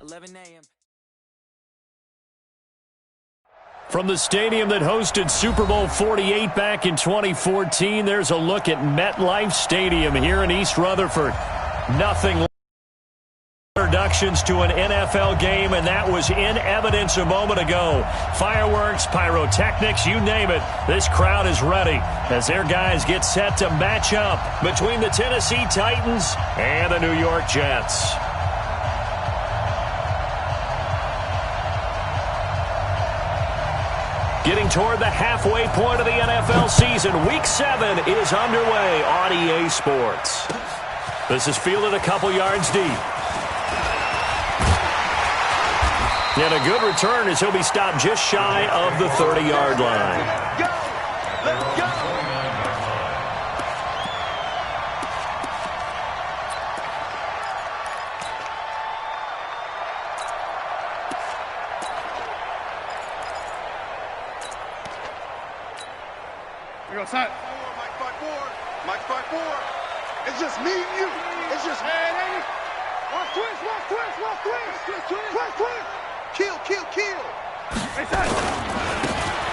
11 a.m. From the stadium that hosted Super Bowl 48 back in 2014, there's a look at MetLife Stadium here in East Rutherford. Nothing introductions to an NFL game, and that was in evidence a moment ago. Fireworks, pyrotechnics, you name it. This crowd is ready as their guys get set to match up between the Tennessee Titans and the New York Jets. Getting toward the halfway point of the NFL season, Week 7 is underway on EA Sports. This is fielded a couple yards deep. And a good return as he'll be stopped just shy of the 30-yard line. Let's go! We go, son. Mike 5-4. It's just me and you. It's just me. Watch twist. Kill. Hey, son.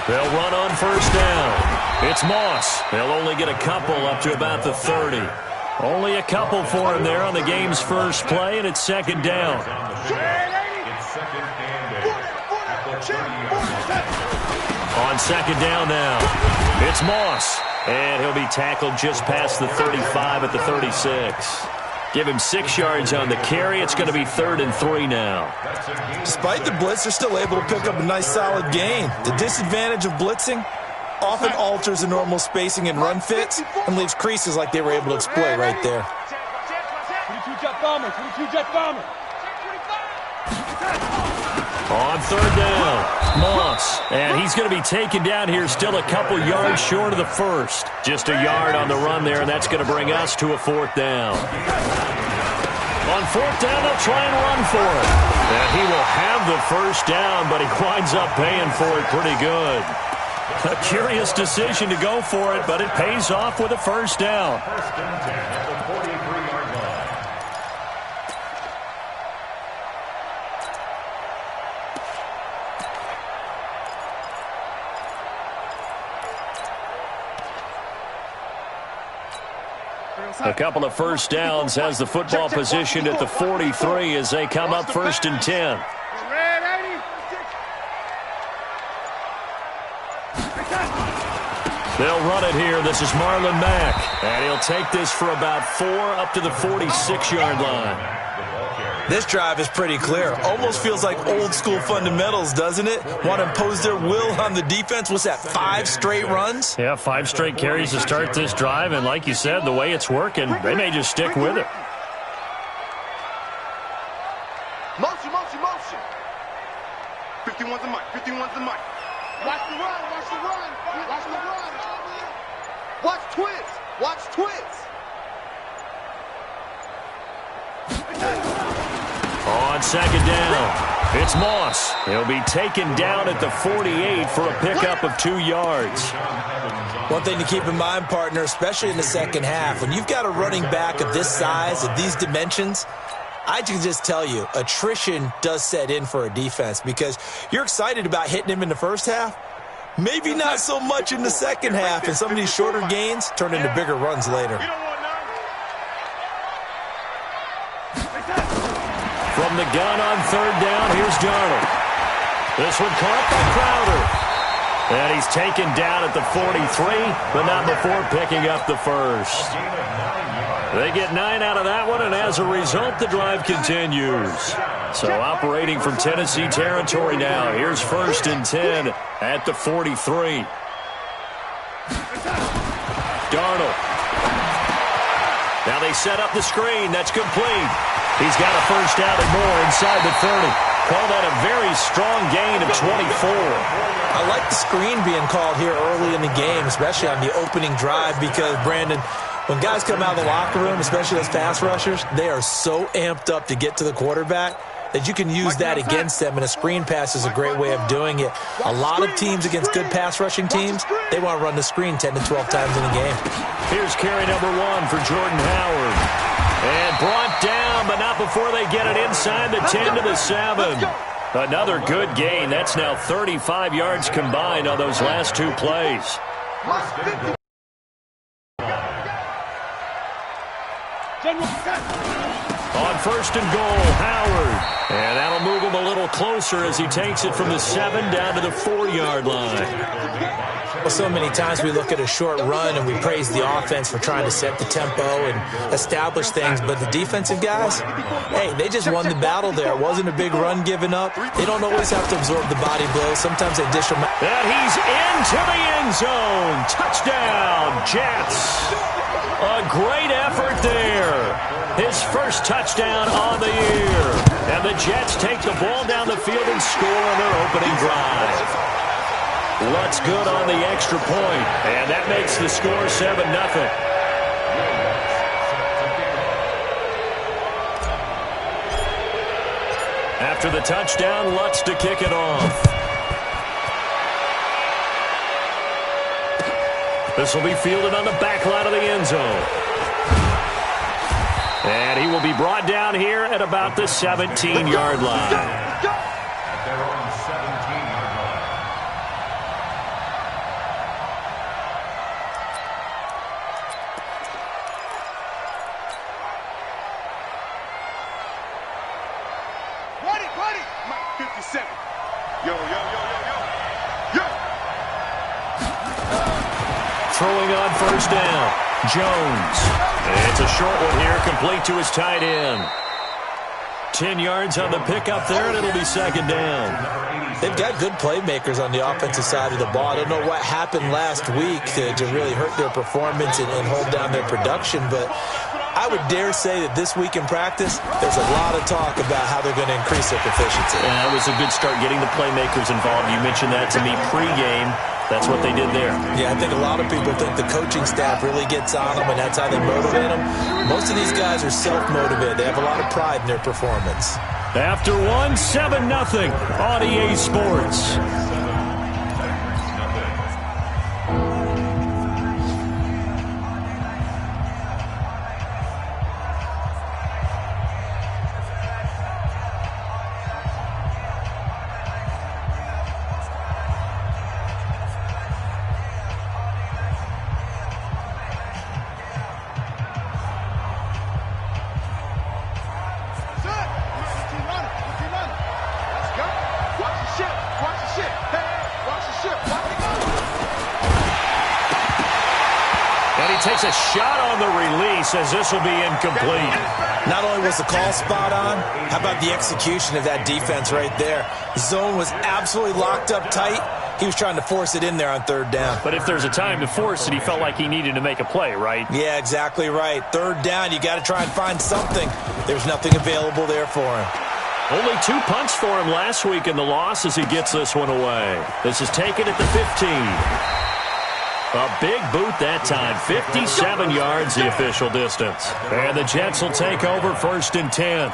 They'll run on first down. It's Moss. They'll only get a couple up to about the 30. Only a couple for him there on the game's first play, and it's second down. On second down now, it's Moss. And he'll be tackled just past the 35 at the 36. Give him 6 yards on the carry. It's going to be 3rd and 3 now. Despite the blitz, they're still able to pick up a nice solid gain. The disadvantage of blitzing often alters the normal spacing and run fits and leaves creases like they were able to exploit right there. 22 jet bomber. On third down, Moss. And he's going to be taken down here still a couple yards short of the first. Just a yard on the run there, and that's going to bring us to a 4th down. On 4th down, they'll try and run for it. And he will have the first down, but he winds up paying for it pretty good. A curious decision to go for it, but it pays off with a first down. A couple of first downs has the football positioned at the 43 as they come up 1st and 10. They'll run it here. This is Marlon Mack. And he'll take this for about 4 up to the 46-yard line. This drive is pretty clear. Almost feels like old school fundamentals, doesn't it? Want to impose their will on the defense. What's that, 5 straight runs? Yeah, 5 straight carries to start this drive. And like you said, the way it's working, they may just stick with it. Motion. 51's the mic. Watch the run. Watch twist. On second down, it's Moss. He'll be taken down at the 48 for a pickup of 2 yards. One thing to keep in mind, partner, especially in the second half, when you've got a running back of this size, of these dimensions, I can just tell you, attrition does set in for a defense because you're excited about hitting him in the first half. Maybe not so much in the second half, and some of these shorter gains turn into bigger runs later. From the gun on third down, here's Darnold. This one caught by Crowder. And he's taken down at the 43, but not before picking up the first. They get 9 out of that one, and as a result, the drive continues. So operating from Tennessee territory now. Here's 1st and 10 at the 43. Darnold. Now they set up the screen. That's complete. He's got a first down and more inside the 30. Call that a very strong gain of 24. I like the screen being called here early in the game, especially on the opening drive, because, Brandon, when guys come out of the locker room, especially those pass rushers, they are so amped up to get to the quarterback that you can use that against them, and a screen pass is a great way of doing it. A lot of teams against good pass rushing teams, they want to run the screen 10 to 12 times in a game. Here's carry number 1 for Jordan Howard. And brought down down, but not before they get it inside the 10 to the 7. Another good gain. That's now 35 yards combined on those last two plays. On first and goal, Howard. And that'll move him a little closer as he takes it from the 7 down to the 4-yard line. Well, so many times we look at a short run and we praise the offense for trying to set the tempo and establish things, but the defensive guys, hey, they just won the battle there. It wasn't a big run given up. They don't always have to absorb the body blows. Sometimes they dish them out. And he's into the end zone. Touchdown, Jets. A great effort there. His first touchdown on the year. And the Jets take the ball down the field and score on their opening drive. Lutz good on the extra point, and that makes the score 7-0. After the touchdown, Lutz to kick it off. This will be fielded on the back line of the end zone. And he will be brought down here at about the 17-yard line. Throwing on first down, Jones. It's a short one here, complete to his tight end. 10 yards on the pickup there, and it'll be second down. They've got good playmakers on the offensive side of the ball. I don't know what happened last week to really hurt their performance and hold down their production, but I would dare say that this week in practice, there's a lot of talk about how they're going to increase their proficiency. Yeah, it was a good start getting the playmakers involved. You mentioned that to me pregame. That's what they did there. Yeah, I think a lot of people think the coaching staff really gets on them, and that's how they motivate them. Most of these guys are self-motivated. They have a lot of pride in their performance. After one, 7-0 on EA Sports. Takes a shot on the release as this will be incomplete. Not only was the call spot on, how about the execution of that defense right there? The zone was absolutely locked up tight. He was trying to force it in there on third down. But if there's a time to force it, he felt like he needed to make a play, right? Yeah, exactly right. Third down, you got to try and find something. There's nothing available there for him. Only 2 punts for him last week in the loss as he gets this one away. This is taken at the 15. A big boot that time, 57 yards the official distance. And the Jets will take over first and 10.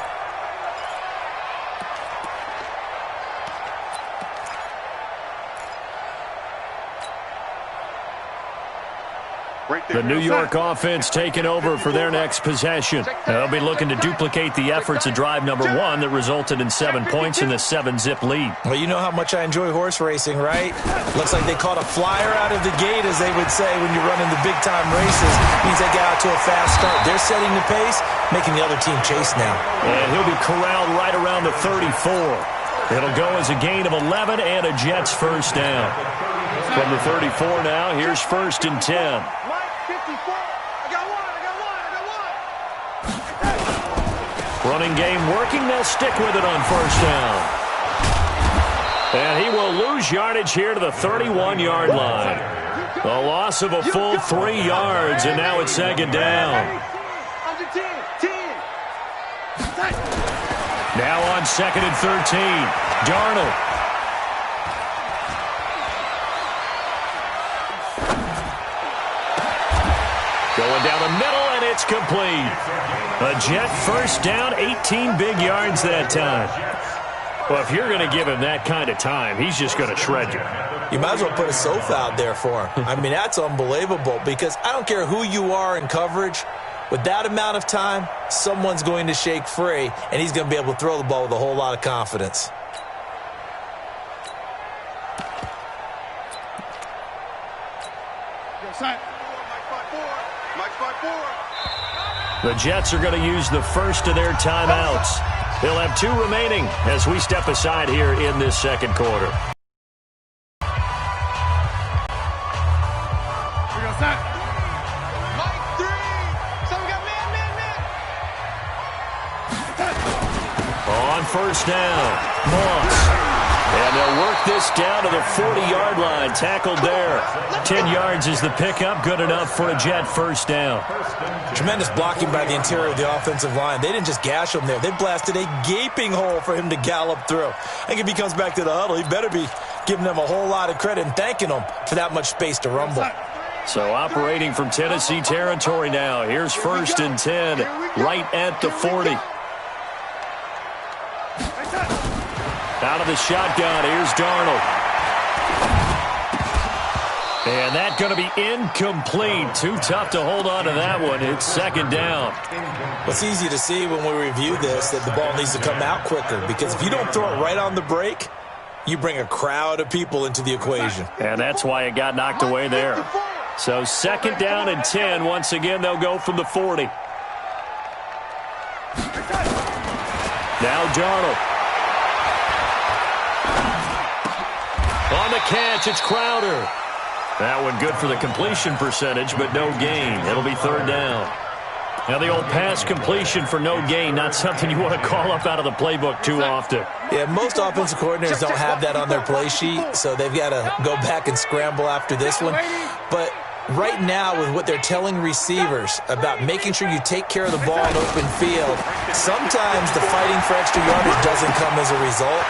The New York offense taking over for their next possession. They'll be looking to duplicate the efforts of drive number 1 that resulted in 7 points in the 7-zip lead. Well, you know how much I enjoy horse racing, right? Looks like they caught a flyer out of the gate, as they would say when you're running the big-time races. Means they got out to a fast start. They're setting the pace, making the other team chase now. And he'll be corralled right around the 34. It'll go as a gain of 11 and a Jets first down. From the 34 now, here's first and 10. Running game working. They'll stick with it on first down. And he will lose yardage here to the 31-yard line. A loss of a full 3 yards, and now it's second down. Now on second and 13. Darnold. Going down the middle, and it's complete. A Jet first down, 18 big yards that time. Well, if you're going to give him that kind of time, he's just going to shred you. You might as well put a sofa out there for him. I mean, that's unbelievable because I don't care who you are in coverage. With that amount of time, someone's going to shake free, and he's going to be able to throw the ball with a whole lot of confidence. The Jets are going to use the first of their timeouts. They'll have 2 remaining as we step aside here in this second quarter. On first down, Moss. And they'll work this down to the 40-yard line. Tackled there. 10 yards is the pickup. Good enough for a Jet first down. Tremendous blocking by the interior of the offensive line. They didn't just gash him there. They blasted a gaping hole for him to gallop through. I think if he comes back to the huddle, he better be giving them a whole lot of credit and thanking them for that much space to rumble. So operating from Tennessee territory now. Here's first and 10, right at the 40. Out of the shotgun, here's Darnold. And that's going to be incomplete. Too tough to hold on to that one. It's second down. It's easy to see when we review this that the ball needs to come out quicker, because if you don't throw it right on the break, you bring a crowd of people into the equation. And that's why it got knocked away there. So second down and 10. Once again, they'll go from the 40. Now Darnold. On the catch, it's Crowder. That one good for the completion percentage, but no gain. It'll be third down. Now the old pass completion for no gain, not something you want to call up out of the playbook too often. Yeah, most offensive coordinators don't have that on their play sheet, so they've got to go back and scramble after this one. But right now, with what they're telling receivers about making sure you take care of the ball in open field, sometimes the fighting for extra yardage doesn't come as a result.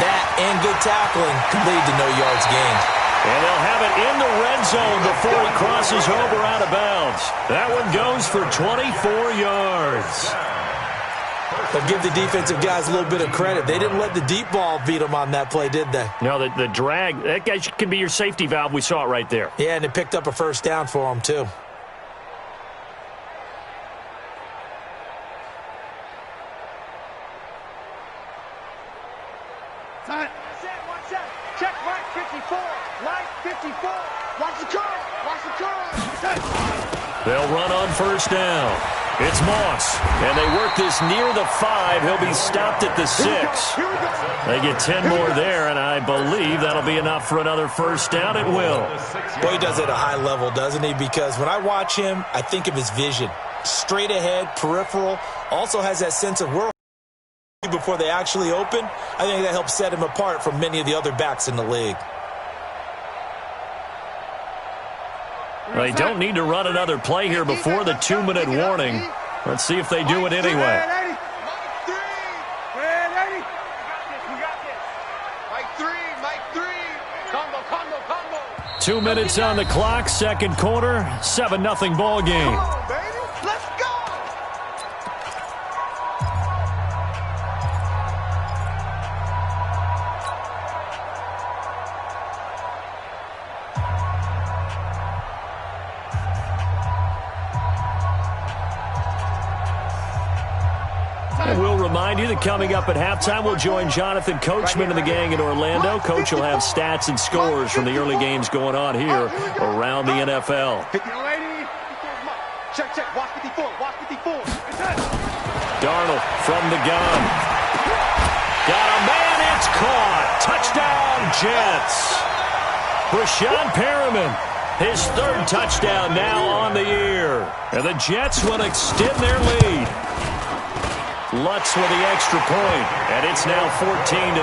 That and good tackling can lead to no yards gained. And they'll have it in the red zone before he crosses over out of bounds. That one goes for 24 yards. But give the defensive guys a little bit of credit. They didn't let the deep ball beat them on that play, did they? No, the drag, that guy can be your safety valve. We saw it right there. Yeah, and it picked up a first down for them, too. Check right 54. Right 54. Watch the curl. Watch the curl. They'll run on first down. It's Moss. And they work this near the 5. He'll be stopped at the 6. They get 10 more there, and I believe that'll be enough for another first down. It will. Boy, he does it at a high level, doesn't he? Because when I watch him, I think of his vision. Straight ahead, peripheral. Also has that sense of world before they actually open. I think that helps set him apart from many of the other backs in the league. They don't need to run another play here before the 2-minute warning. Let's see if they do it anyway. 2 minutes on the clock, second quarter, 7-0 ball game. We'll remind you that coming up at halftime, we'll join Jonathan Coachman and the gang in Orlando. Coach will have stats and scores from the early games going on here around the NFL. Check. Watch 54. Watch 54. Darnold from the gun. Got a man. It's caught. Touchdown, Jets. Brashad Perriman, his third touchdown now on the year. And the Jets will extend their lead. Lutz with the extra point, and it's now 14-0.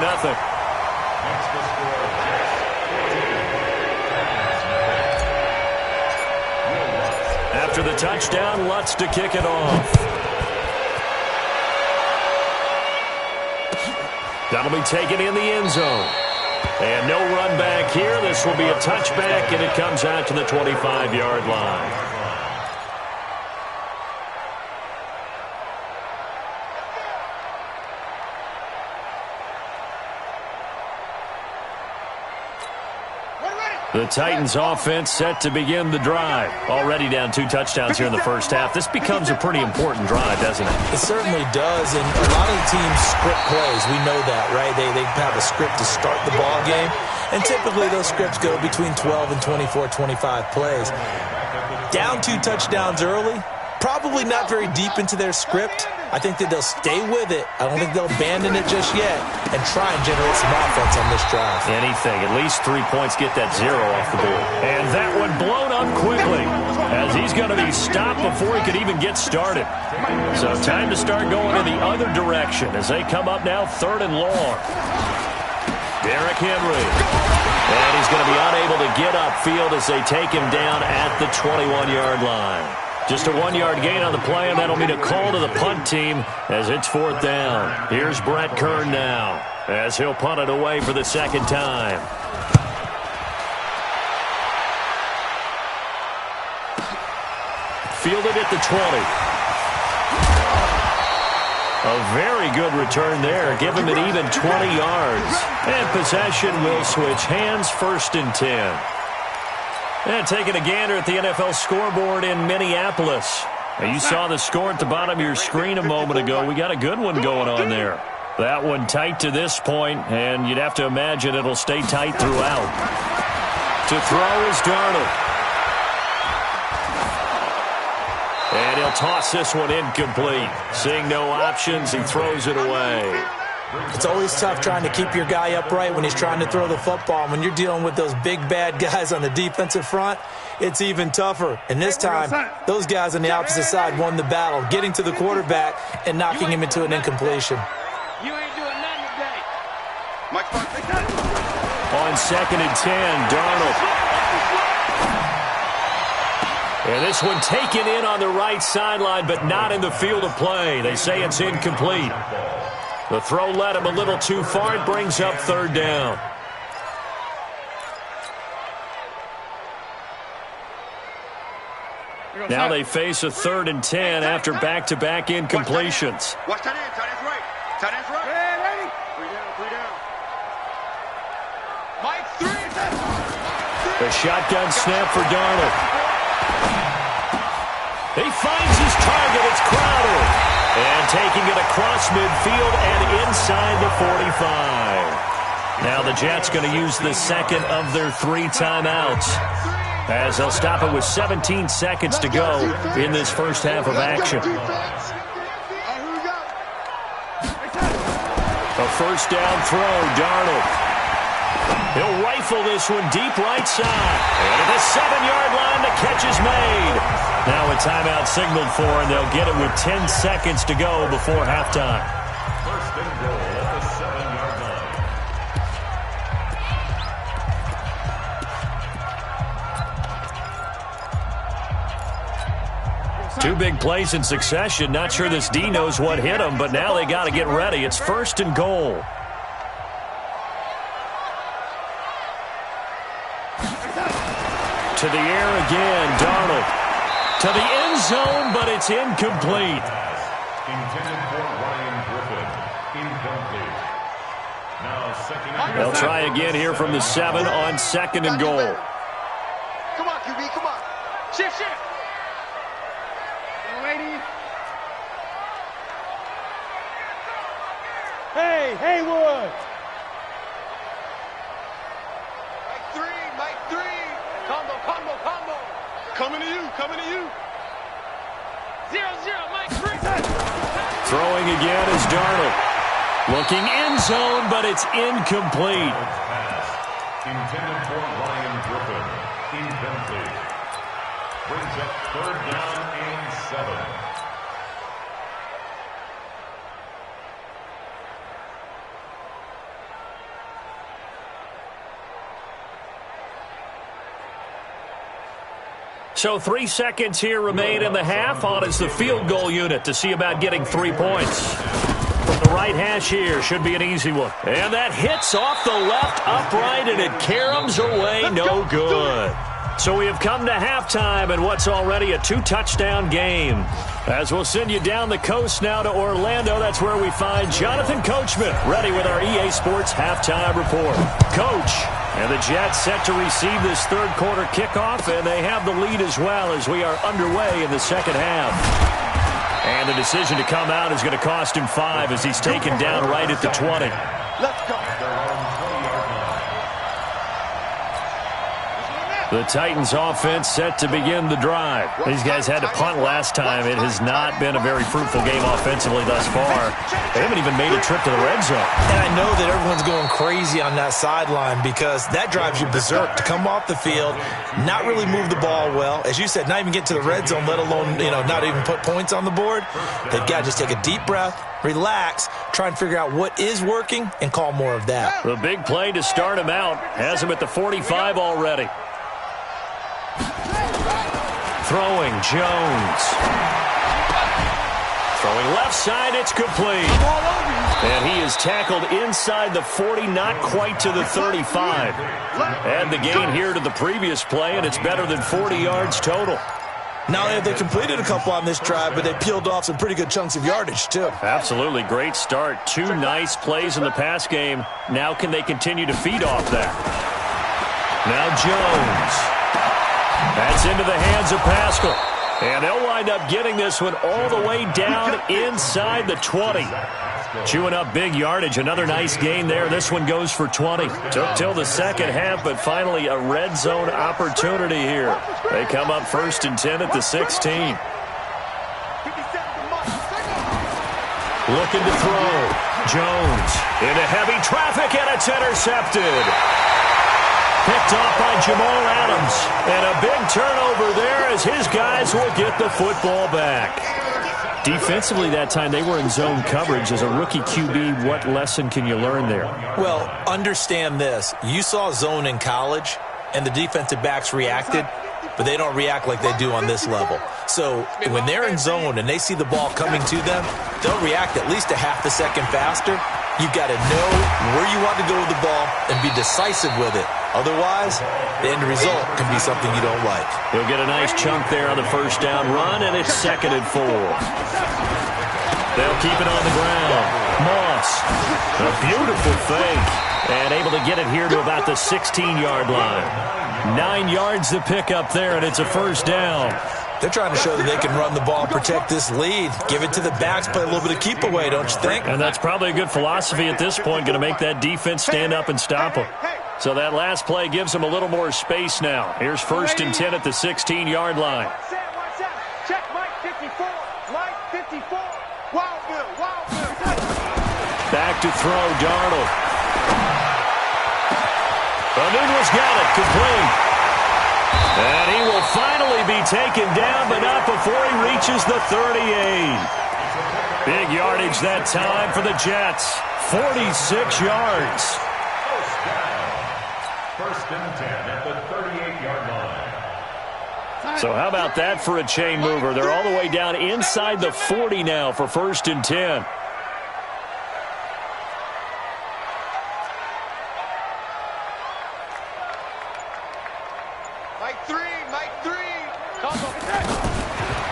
After the touchdown, Lutz to kick it off. That'll be taken in the end zone. And no run back here. This will be a touchback, and it comes out to the 25-yard line. The Titans offense set to begin the drive. Already down 2 touchdowns here in the first half. This becomes a pretty important drive, doesn't it? It certainly does, and a lot of the teams script plays. We know that, right? They have a script to start the ball game, and typically those scripts go between 12 and 24, 25 plays. Down 2 touchdowns early, probably not very deep into their script. I think that they'll stay with it. I don't think they'll abandon it just yet and try and generate some offense on this drive. Anything. At least 3 points, get that 0 off the board. And that one blown up quickly as he's going to be stopped before he could even get started. So time to start going in the other direction as they come up now 3rd and long. Derrick Henry. And he's going to be unable to get upfield as they take him down at the 21-yard line. Just a 1-yard gain on the play, and that'll mean a call to the punt team as it's 4th down. Here's Brett Kern now as he'll punt it away for the 2nd time. Fielded at the 20. A very good return there. Give him an even 20 yards. And possession will switch hands, 1st and 10. And taking a gander at the NFL scoreboard in Minneapolis. Now, you saw the score at the bottom of your screen a moment ago. We got a good one going on there. That one tight to this point, and you'd have to imagine it'll stay tight throughout. To throw is Darnold. And he'll toss this one incomplete. Seeing no options, he throws it away. It's always tough trying to keep your guy upright when he's trying to throw the football. When you're dealing with those big, bad guys on the defensive front, it's even tougher. And this time, those guys on the opposite side won the battle, getting to the quarterback and knocking him into an incompletion. You ain't doing nothing today. On 2nd and 10, Darnold. And this one taken in on the right sideline, but not in the field of play. They say it's incomplete. The throw led him a little too far. It brings up 3rd down. Now they face a 3rd and 10 after back-to-back incompletions. Watch tight end. Tight end's right. Tight end's right. Ready? 3 down. Mike, 3. A shotgun snap for Darnold. He finds his target. It's Crowder. And taking it across midfield and inside the 45. Now the Jets going to use the 2nd of their 3 timeouts as they'll stop it with 17 seconds to go in this first half of action. A 1st down throw, Darnold. He'll rifle this one deep right side. And at the 7-yard line, the catch is made. Now a timeout signaled for, and they'll get it with 10 seconds to go before halftime. 1st and goal at the 7-yard line. 2 big plays in succession. Not sure this D knows what hit him, but now they got to get ready. It's 1st and goal. To the air again, Darnold. To the end zone, but it's incomplete. Intended for Ryan Griffin. Incomplete. Now 2nd and They'll try again here from the 7 on 2nd and goal. Come on, QB, come on. Shift. Young lady. Hey, Haywood. Mike 3. Combo. Coming to you. 0-0, Mike 3. Throwing again is Darnold. Looking end zone, but it's incomplete. pass. Intended for Ryan Griffin. Incomplete. Brings up 3rd down and 7. So 3 seconds here remain in the half. On is the field goal unit to see about getting 3 points. From the right hash here, should be an easy one. And that hits off the left upright, and it caroms away, no good. So we have come to halftime in what's already a 2-touchdown game. As we'll send you down the coast now to Orlando, that's where we find Jonathan Coachman ready with our EA Sports halftime report. Coach, and the Jets set to receive this third quarter kickoff, and they have the lead as well as we are underway in the second half. And the decision to come out is going to cost him 5 as he's taken down right at the 20. Let's go. The Titans offense set to begin the drive. These guys had to punt last time. It has not been a very fruitful game offensively thus far. They haven't even made a trip to the red zone. And I know that everyone's going crazy on that sideline because that drives you berserk to come off the field, not really move the ball well. As you said, not even get to the red zone, let alone, not even put points on the board. They've got to just take a deep breath, relax, try and figure out what is working, and call more of that. The big play to start him out has him at the 45 already. Throwing, Jones. Throwing left side, it's complete. And he is tackled inside the 40, not quite to the 35. Add the gain here to the previous play, and it's better than 40 yards total. Not only have they completed a couple on this drive, but they peeled off some pretty good chunks of yardage, too. Absolutely. Great start. 2 nice plays in the pass game. Now can they continue to feed off that? Now Jones. That's into the hands of Pascal. And they'll wind up getting this one all the way down inside the 20. Chewing up big yardage. Another nice gain there. This one goes for 20. Took till the second half, but finally a red zone opportunity here. They come up 1st and 10 at the 16. Looking to throw. Jones into heavy traffic, and it's intercepted. Picked off by Jamal Adams. And a big turnover there as his guys will get the football back. Defensively that time, they were in zone coverage. As a rookie QB, what lesson can you learn there? Well, understand this. You saw zone in college, and the defensive backs reacted, but they don't react like they do on this level. So when they're in zone and they see the ball coming to them, they'll react at least a half a second faster. You've got to know where you want to go with the ball and be decisive with it. Otherwise, the end result can be something you don't like. He'll get a nice chunk there on the first down run, and it's 2nd and 4. They'll keep it on the ground. Moss, a beautiful fake, and able to get it here to about the 16-yard line. 9 yards to pick up there, and it's a first down. They're trying to show that they can run the ball, protect this lead, give it to the backs, play a little bit of keep away, don't you think? And that's probably a good philosophy at this point, going to make that defense stand up and stop them. So that last play gives them a little more space now. Here's 1st and 10 at the 16-yard line. Check Mike 54. Mike 54. Wildville. Back to throw, Darnold. Anunwa's got it, complete. And he will finally be taken down, but not before he reaches the 38. Big yardage that time for the Jets. 46 yards. First and 10 at the 38-yard line. So how about that for a chain mover? They're all the way down inside the 40 now for 1st and 10.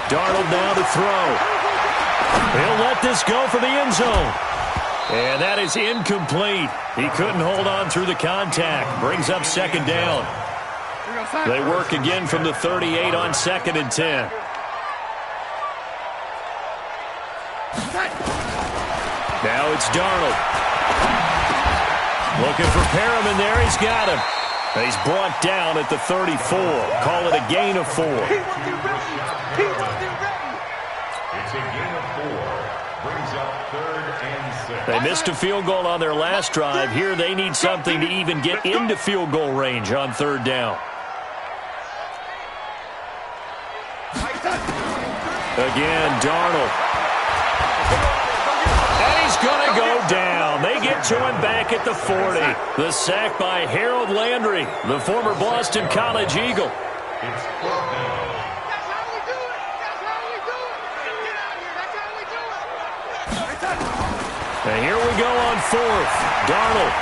Darnold now to throw. He'll let this go for the end zone. And that is incomplete. He couldn't hold on through the contact. Brings up 2nd down. They work again from the 38 on 2nd and 10. Now it's Darnold. Looking for Perriman there. He's got him. He's brought down at the 34. Call it a gain of 4. It's a gain of 4. Brings up 3rd and 6. They missed a field goal on their last drive. Here they need something to even get into field goal range on 3rd down. Again, Darnold. And he's going to go down. They get to him back at the 40. The sack by Harold Landry, the former Boston College Eagle. It's 4th down. And here we go on 4th. Darnold.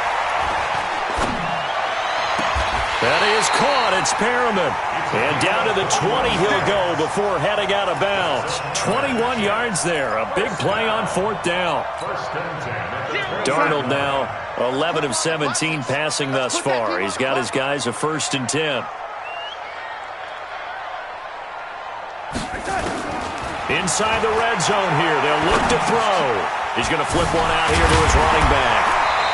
That is caught. It's Perriman. And down to the 20 he'll go before heading out of bounds. 21 yards there. A big play on 4th down. Darnold now 11 of 17 passing thus far. He's got his guys a 1st and 10. Inside the red zone here. They'll look to throw. He's going to flip one out here to his running back.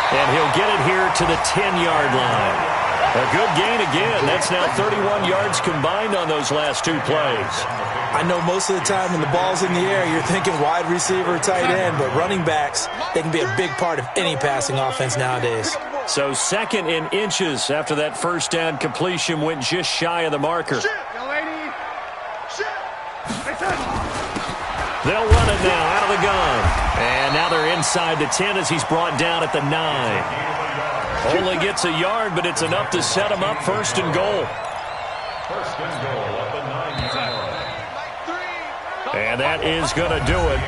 And he'll get it here to the 10-yard line. A good gain again. That's now 31 yards combined on those last 2 plays. I know most of the time when the ball's in the air, you're thinking wide receiver, tight end, but running backs, they can be a big part of any passing offense nowadays. So 2nd in inches after that 1st down completion went just shy of the marker. They'll run it now out of the gun. And now they're inside the 10 as he's brought down at the 9. Only gets a yard, but it's enough to set him up 1st and goal. 1st and goal at the 9-yard line. And that is going to do it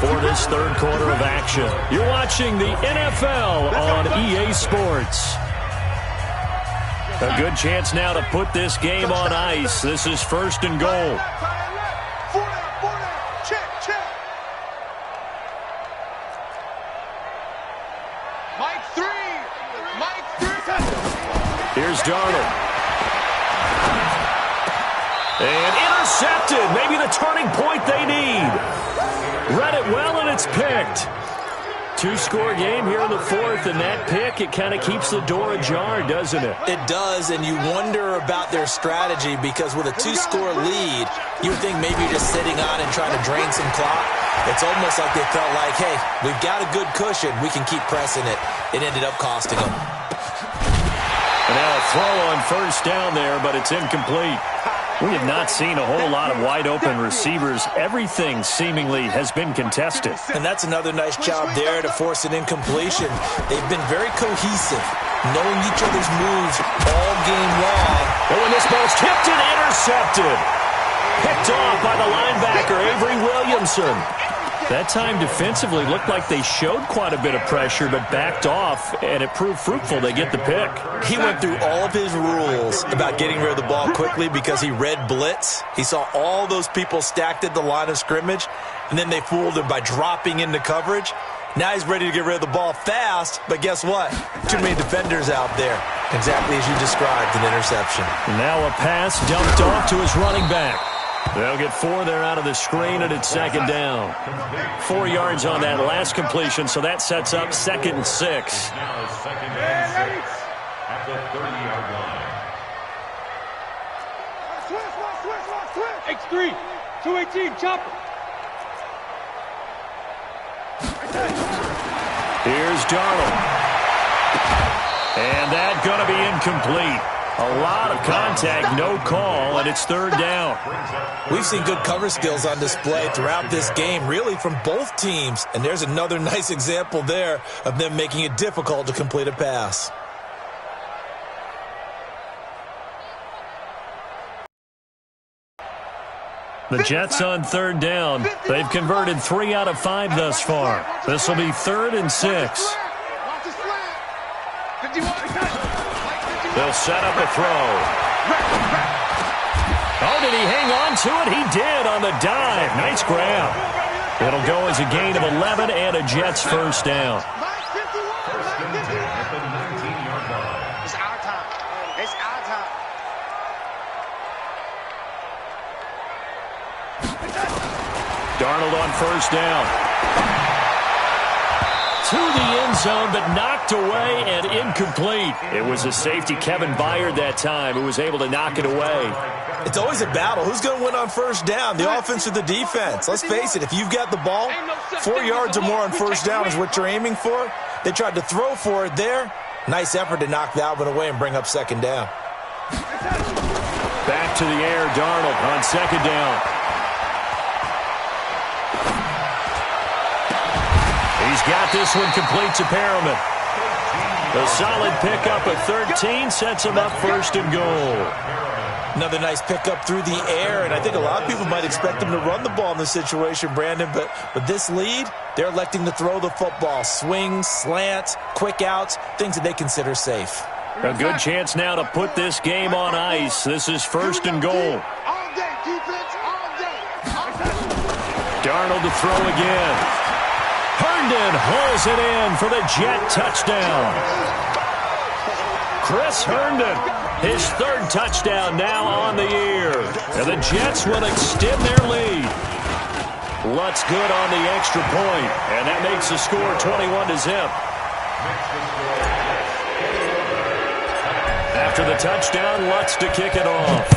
for this 3rd quarter of action. You're watching the NFL on EA Sports. A good chance now to put this game on ice. This is 1st and goal. Here's Darnold. And intercepted. Maybe the turning point they need. Read it well, and it's picked. 2-score game here in the 4th, and that pick, it kind of keeps the door ajar, doesn't it? It does, and you wonder about their strategy because with a 2-score lead, you would think maybe you're just sitting on and trying to drain some clock. It's almost like they felt like, hey, we've got a good cushion. We can keep pressing it. It ended up costing them. And now a throw on 1st down there, but it's incomplete. We have not seen a whole lot of wide-open receivers. Everything seemingly has been contested. And that's another nice job there to force an incompletion. They've been very cohesive, knowing each other's moves all game long. And when this ball's tipped and intercepted. Picked off by the linebacker, Avery Williamson. That time defensively looked like they showed quite a bit of pressure, but backed off, and it proved fruitful. They get the pick. He went through all of his rules about getting rid of the ball quickly because he read blitz. He saw all those people stacked at the line of scrimmage, and then they fooled him by dropping into coverage. Now he's ready to get rid of the ball fast, but guess what? Too many defenders out there. Exactly as you described, an interception. Now a pass dumped off to his running back. They'll get 4 there out of the screen, and it's 2nd down. 4 yards on that last completion, so that sets up 2nd and 6. Now 2nd and 6 at the 30-yard line. X3, 218, chopper. Here's Darnold. And that's going to be incomplete. A lot of contact, no call, and it's 3rd down. We've seen good cover skills on display throughout this game, really from both teams. And there's another nice example there of them making it difficult to complete a pass. The Jets on 3rd down. They've converted 3 out of 5 thus far. This will be 3rd and 6. They'll set up a throw. Oh, did he hang on to it? He did on the dive. Nice grab. It'll go as a gain of 11 and a Jets 1st down. 1st and 10 at the 19-yard line. It's our time. It's our time. Darnold on 1st down. To the end zone, but knocked away and incomplete. It was a safety, Kevin Byard, that time, who was able to knock it away. It's always a battle. Who's going to win on 1st down, the offense or the defense? Let's face it, if you've got the ball, 4 yards or more on 1st down is what you're aiming for. They tried to throw for it there. Nice effort to knock that one away and bring up 2nd down. Back to the air, Darnold on 2nd down. He's got this one complete to Perriman. A solid pickup of 13 sets him up 1st and goal. Another nice pickup through the air, and I think a lot of people might expect him to run the ball in this situation, Brandon, but with this lead, they're electing to throw the football. Swings, slants, quick outs, things that they consider safe. A good chance now to put this game on ice. This is 1st and goal. All day, defense, all day. Darnold to throw again. Herndon hauls it in for the Jet touchdown. Chris Herndon, his 3rd touchdown now on the year. And the Jets will extend their lead. Lutz good on the extra point, and that makes the score 21-0. After the touchdown, Lutz to kick it off.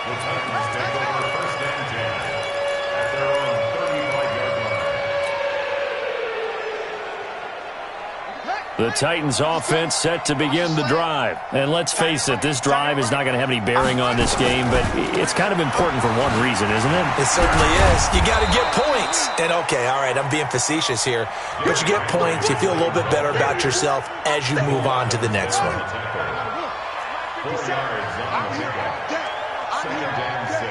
The Titans take over 1st and 10 at their own 35-yard line. The Titans offense set to begin the drive. And let's face it, this drive is not going to have any bearing on this game, but it's kind of important for one reason, isn't it? It certainly is. You got to get points. And okay, all right, I'm being facetious here, but you get points, you feel a little bit better about yourself as you move on to the next one. 4 yards on the pickup. 2nd and 6.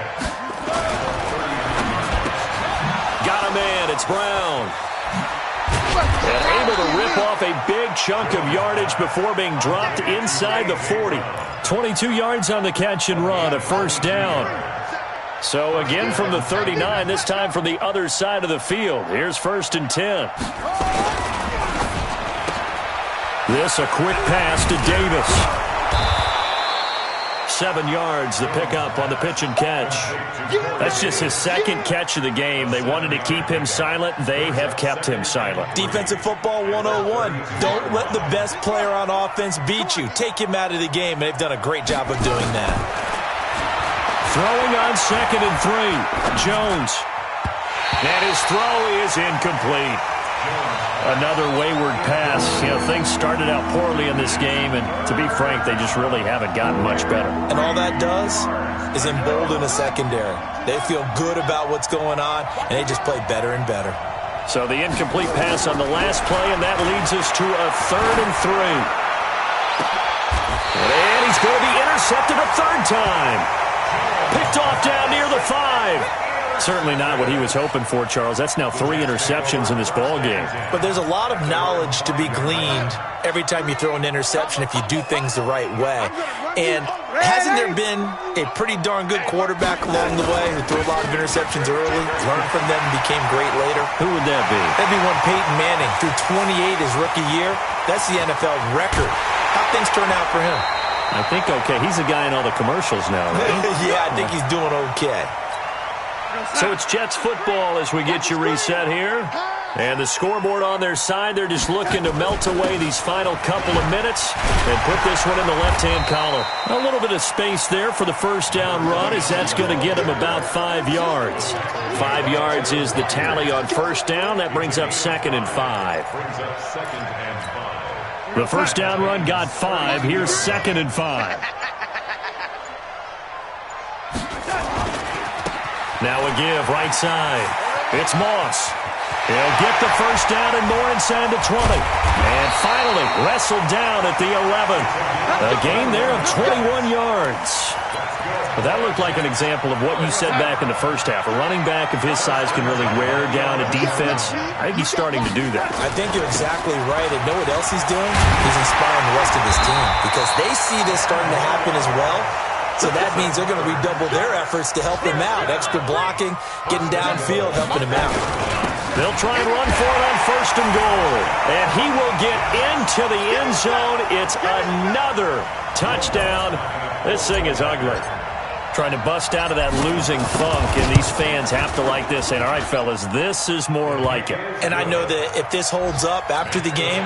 Got a man, it's Brown. And able to rip off a big chunk of yardage before being dropped inside the 40. 22 yards on the catch and run, a 1st down. So again from the 39, this time from the other side of the field. Here's 1st and 10. This a quick pass to Davis. 7 yards, the pickup on the pitch and catch. That's just his 2nd catch of the game. They wanted to keep him silent. They have kept him silent. Defensive football 101. Don't let the best player on offense beat you. Take him out of the game, and they've done a great job of doing that. Throwing on 2nd and 3. Jones. And his throw is incomplete. Another wayward pass. You know, things started out poorly in this game, and to be frank, they just really haven't gotten much better. And all that does is embolden the secondary. They feel good about what's going on, and they just play better and better. So the incomplete pass on the last play, and that leads us to a 3rd and 3. And he's going to be intercepted a 3rd time. Picked off down near the 5. Certainly not what he was hoping for, Charles. That's now 3 interceptions in this ball game. But there's a lot of knowledge to be gleaned every time you throw an interception if you do things the right way. And hasn't there been a pretty darn good quarterback along the way who threw a lot of interceptions early, learned from them, and became great later? Who would that be? That'd be one Peyton Manning. Threw 28 his rookie year. That's the NFL record. How'd things turn out for him? I think okay. He's a guy in all the commercials now, right? Yeah, I think he's doing okay. So it's Jets football as we get you reset here. And the scoreboard on their side, they're just looking to melt away these final couple of minutes and put this one in the left-hand column. A little bit of space there for the 1st down run, as that's going to get him about 5 yards. 5 yards is the tally on 1st down. That brings up 2nd and 5. The 1st down run got 5. Here's 2nd and 5. Now a give, right side. It's Moss. He'll get the 1st down and more inside the 20. And finally wrestled down at the 11. A gain there of 21 yards. But that looked like an example of what you said back in the 1st half. A running back of his size can really wear down a defense. I think he's starting to do that. I think you're exactly right. And know what else he's doing? He's inspiring the rest of his team because they see this starting to happen as well. So that means they're going to redouble their efforts to help him out. Extra blocking, getting downfield, helping him out. They'll try and run for it on 1st and goal. And he will get into the end zone. It's another touchdown. This thing is ugly. Trying to bust out of that losing funk, and these fans have to like this. And all right, fellas, this is more like it. And I know that if this holds up after the game,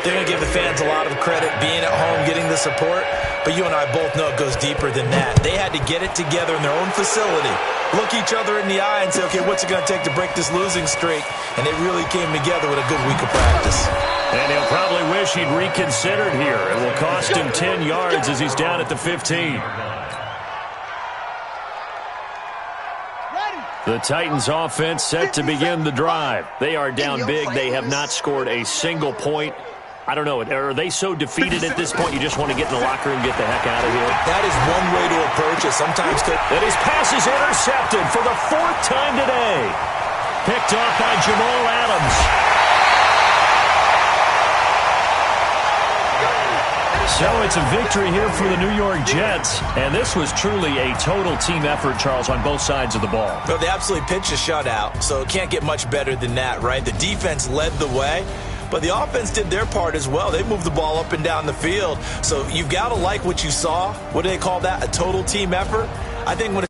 they're going to give the fans a lot of credit being at home, getting the support. But you and I both know it goes deeper than that. They had to get it together in their own facility, look each other in the eye and say, okay, what's it going to take to break this losing streak? And they really came together with a good week of practice. And he'll probably wish he'd reconsidered here. It will cost him 10 yards as he's down at the 15. The Titans offense set to begin the drive. They are down big. They have not scored a single point. I don't know. Are they so defeated at this point you just want to get in the locker room and get the heck out of here? That is one way to approach it. Sometimes and his pass is intercepted for the 4th time today. Picked off by Jamal Adams. So it's a victory here for the New York Jets, and this was truly a total team effort, Charles, on both sides of the ball. Well, they absolutely pitched a shutout, so it can't get much better than that, right? The defense led the way, but the offense did their part as well. They moved the ball up and down the field, so you've got to like what you saw. What do they call that? A total team effort? I think when